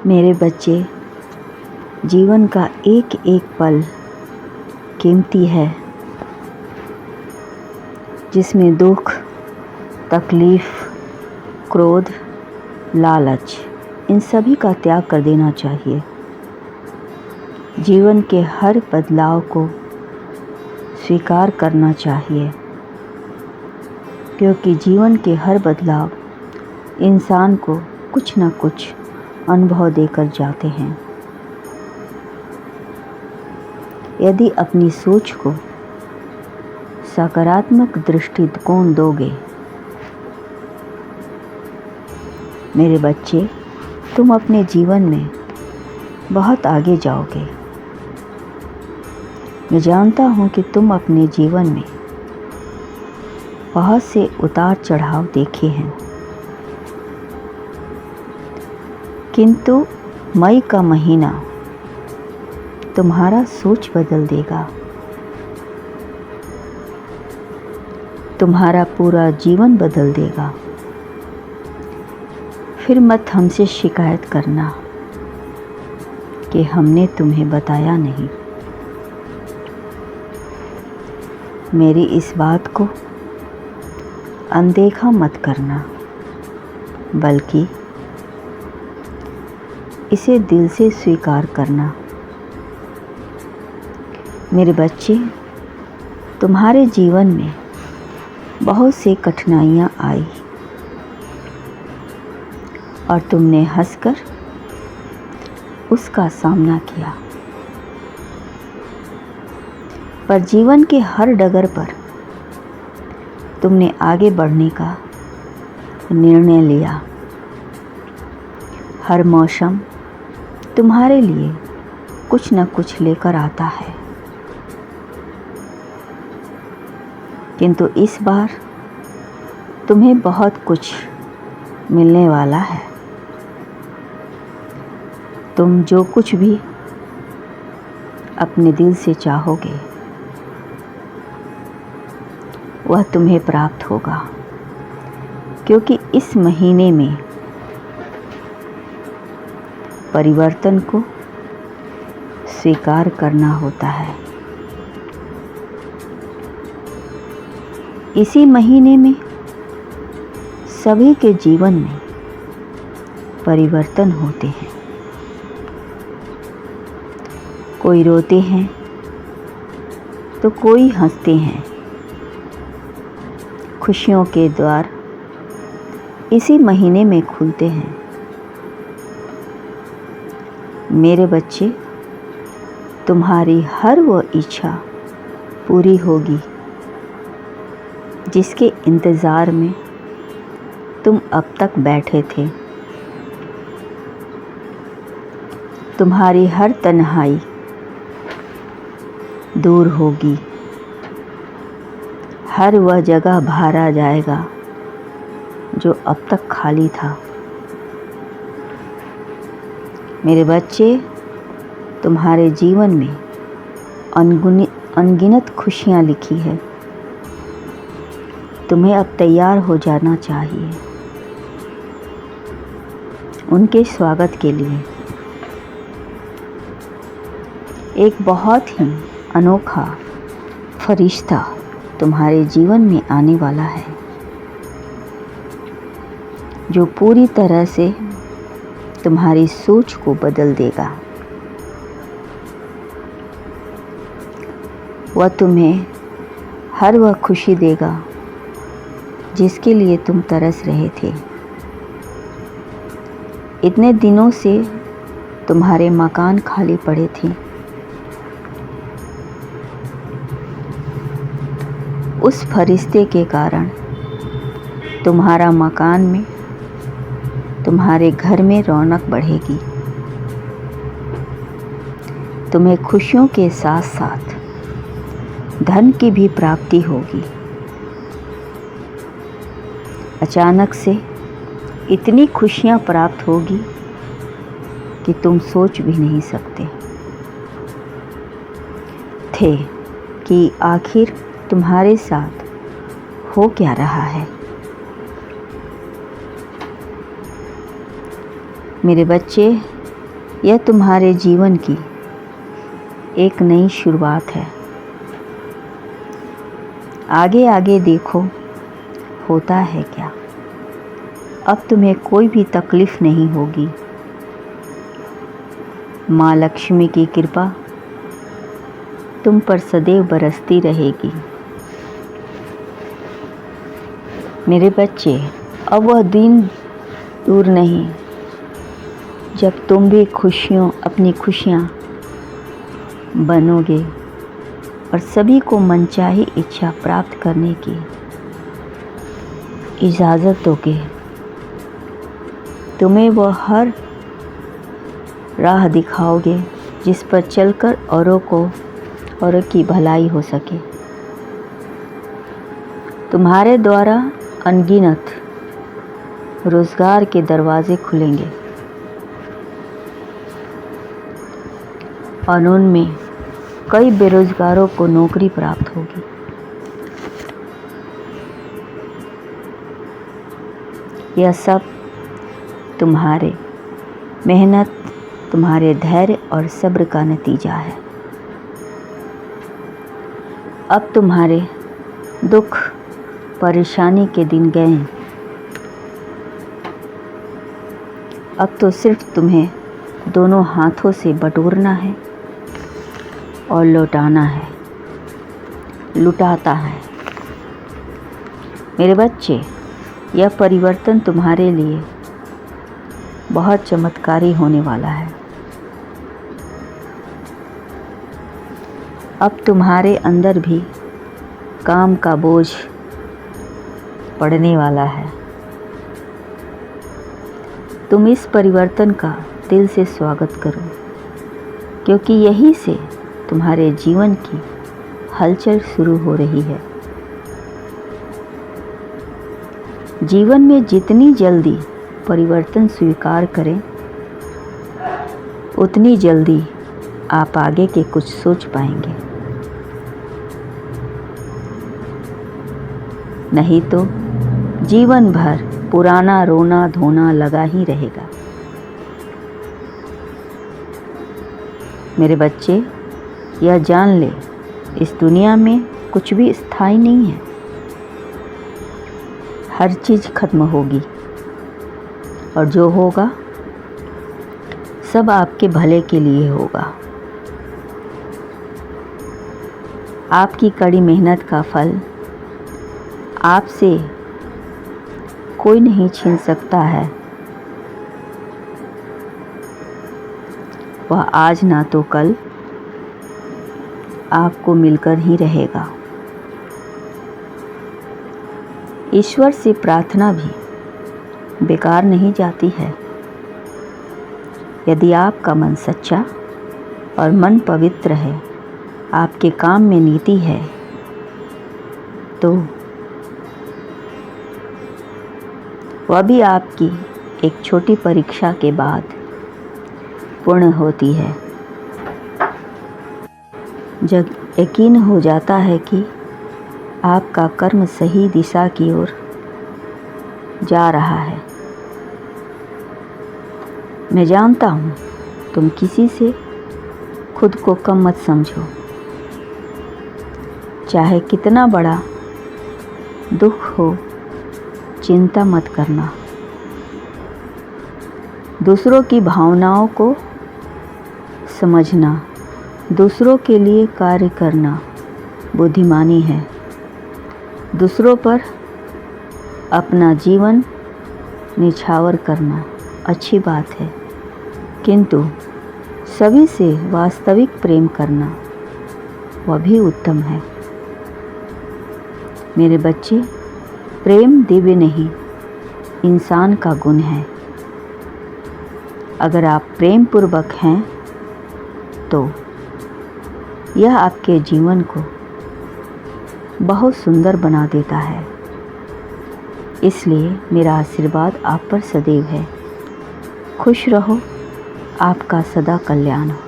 मेरे बच्चे, जीवन का एक एक पल कीमती है, जिसमें दुख, तकलीफ़, क्रोध, लालच इन सभी का त्याग कर देना चाहिए। जीवन के हर बदलाव को स्वीकार करना चाहिए, क्योंकि जीवन के हर बदलाव इंसान को कुछ न कुछ अनुभव देकर जाते हैं। यदि अपनी सोच को सकारात्मक दृष्टिकोण दोगे, मेरे बच्चे, तुम अपने जीवन में बहुत आगे जाओगे। मैं जानता हूँ कि तुम अपने जीवन में बहुत से उतार चढ़ाव देखे हैं, किंतु मई का महीना तुम्हारा सोच बदल देगा। तुम्हारा पूरा जीवन बदल देगा। फिर मत हमसे शिकायत करना कि हमने तुम्हें बताया नहीं। मेरी इस बात को अनदेखा मत करना, बल्कि इसे दिल से स्वीकार करना। मेरे बच्चे, तुम्हारे जीवन में बहुत सी कठिनाइयाँ आई और तुमने हंसकर उसका सामना किया, पर जीवन के हर डगर पर तुमने आगे बढ़ने का निर्णय लिया। हर मौसम तुम्हारे लिए कुछ न कुछ लेकर आता है, किंतु इस बार तुम्हें बहुत कुछ मिलने वाला है। तुम जो कुछ भी अपने दिल से चाहोगे, वह तुम्हें प्राप्त होगा, क्योंकि इस महीने में परिवर्तन को स्वीकार करना होता है। इसी महीने में सभी के जीवन में परिवर्तन होते हैं। कोई रोते हैं तो कोई हंसते हैं। खुशियों के द्वार इसी महीने में खुलते हैं। मेरे बच्चे, तुम्हारी हर वो इच्छा पूरी होगी जिसके इंतज़ार में तुम अब तक बैठे थे। तुम्हारी हर तन्हाई दूर होगी। हर वह जगह भरा जाएगा जो अब तक खाली था। मेरे बच्चे, तुम्हारे जीवन में अनगिनत खुशियाँ लिखी है। तुम्हें अब तैयार हो जाना चाहिए उनके स्वागत के लिए। एक बहुत ही अनोखा फरिश्ता तुम्हारे जीवन में आने वाला है, जो पूरी तरह से तुम्हारी सोच को बदल देगा। वह तुम्हें हर वह खुशी देगा जिसके लिए तुम तरस रहे थे। इतने दिनों से तुम्हारे मकान खाली पड़े थे। उस फरिश्ते के कारण तुम्हारा मकान में, तुम्हारे घर में रौनक बढ़ेगी। तुम्हें खुशियों के साथ साथ धन की भी प्राप्ति होगी। अचानक से इतनी खुशियाँ प्राप्त होगी कि तुम सोच भी नहीं सकते थे कि आखिर तुम्हारे साथ हो क्या रहा है। मेरे बच्चे, यह तुम्हारे जीवन की एक नई शुरुआत है। आगे आगे देखो होता है क्या। अब तुम्हें कोई भी तकलीफ नहीं होगी। माँ लक्ष्मी की कृपा तुम पर सदैव बरसती रहेगी। मेरे बच्चे, अब वह दिन दूर नहीं जब तुम भी अपनी खुशियाँ बनोगे और सभी को मनचाही इच्छा प्राप्त करने की इजाज़त दोगे। तुम्हें वह हर राह दिखाओगे जिस पर चलकर औरों की भलाई हो सके। तुम्हारे द्वारा अनगिनत रोज़गार के दरवाज़े खुलेंगे और उनमें कई बेरोज़गारों को नौकरी प्राप्त होगी। यह सब तुम्हारे मेहनत, तुम्हारे धैर्य और सब्र का नतीजा है। अब तुम्हारे दुख परेशानी के दिन गए। अब तो सिर्फ तुम्हें दोनों हाथों से बटोरना है और लौटाना है, लुटाता है। मेरे बच्चे, यह परिवर्तन तुम्हारे लिए बहुत चमत्कारी होने वाला है। अब तुम्हारे अंदर भी काम का बोझ पड़ने वाला है। तुम इस परिवर्तन का दिल से स्वागत करो, क्योंकि यहीं से तुम्हारे जीवन की हलचल शुरू हो रही है। जीवन में जितनी जल्दी परिवर्तन स्वीकार करें, उतनी जल्दी आप आगे के कुछ सोच पाएंगे। नहीं तो जीवन भर पुराना रोना धोना लगा ही रहेगा। मेरे बच्चे, यह जान ले, इस दुनिया में कुछ भी स्थायी नहीं है। हर चीज़ खत्म होगी और जो होगा सब आपके भले के लिए होगा। आपकी कड़ी मेहनत का फल आपसे कोई नहीं छीन सकता है। वह आज ना तो कल आपको मिलकर ही रहेगा। ईश्वर से प्रार्थना भी बेकार नहीं जाती है। यदि आपका मन सच्चा और मन पवित्र है, आपके काम में नीति है, तो वह भी आपकी एक छोटी परीक्षा के बाद पूर्ण होती है। जब यकीन हो जाता है कि आपका कर्म सही दिशा की ओर जा रहा है। मैं जानता हूँ तुम किसी से खुद को कम मत समझो। चाहे कितना बड़ा दुख हो, चिंता मत करना। दूसरों की भावनाओं को समझना, दूसरों के लिए कार्य करना बुद्धिमानी है। दूसरों पर अपना जीवन निछावर करना अच्छी बात है, किंतु सभी से वास्तविक प्रेम करना वह भी उत्तम है। मेरे बच्चे, प्रेम दिव्य नहीं, इंसान का गुण है। अगर आप प्रेम पूर्वक हैं तो यह आपके जीवन को बहुत सुंदर बना देता है। इसलिए मेरा आशीर्वाद आप पर सदैव है। खुश रहो, आपका सदा कल्याण हो।